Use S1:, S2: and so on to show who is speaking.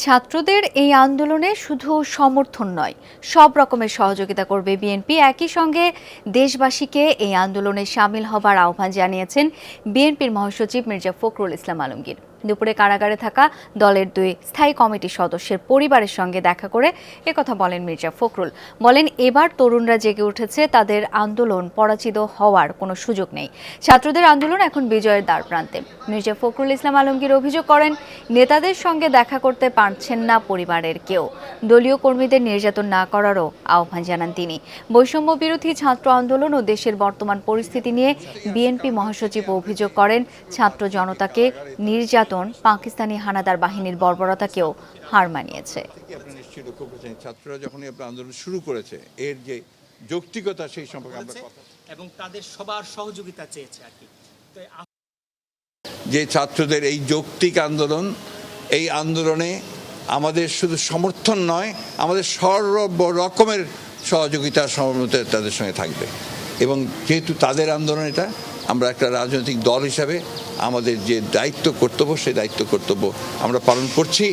S1: ছাত্রদের এই আন্দোলনে শুধু সমর্থন নয়, সব রকমের সহযোগিতা করবে বিএনপি। একই সঙ্গে দেশবাসীকে এই আন্দোলনে শামিল হবার আহ্বান জানিয়েছেন বিএনপির মহাসচিব মির্জা ফখরুল ইসলাম আলমগীর। দুপুরে কারাগারে থাকা দলের দুই স্থায়ী কমিটির সদস্যের পরিবারের সঙ্গে দেখা করে একথা বলেন মির্জা ফখরুল। বলেন, এবার তরুণরা জেগে উঠেছে, তাদের আন্দোলন পরাজিত হওয়ার কোনো সুযোগ নেই। ছাত্রদের আন্দোলন এখন বিজয়ের দ্বারপ্রান্তে। মির্জা ফখরুল ইসলাম আলমগীর অভিযোগ করেন, নেতাদের সঙ্গে দেখা করতে পারছেন না পরিবারের কেউ। দলীয় কর্মীদের নির্যাতন না করারও আহ্বান জানান তিনি। বৈষম্য বিরোধী ছাত্র আন্দোলন ও দেশের বর্তমান পরিস্থিতি নিয়ে বিএনপি মহাসচিব অভিযোগ করেন, ছাত্র জনতাকে নির্যাতন পাকিস্তানি হানাদার বাহিনীর বর্বরতাকেও হার মানিয়েছে।
S2: ছাত্ররা যখন আন্দোলন শুরু করেছে, এর যে যৌক্তিকতা সেই সম্পর্কে আমরা কথা
S3: এবং তাদের সবার সহযোগিতা চেয়েছে আর কি।
S2: যে ছাত্রদের এই যৌক্তিক আন্দোলন, এই আন্দোলনে আমাদের শুধু সমর্থন নয়, আমাদের সর্ব রকমের সহযোগিতা সমর্থন তাদের সঙ্গে থাকবে। এবং যেহেতু তাদের আন্দোলন, এটা আমরা একটা রাজনৈতিক দল হিসাবে আমাদের যে দায়িত্ব কর্তব্য, সেই দায়িত্ব কর্তব্য আমরা পালন করছি।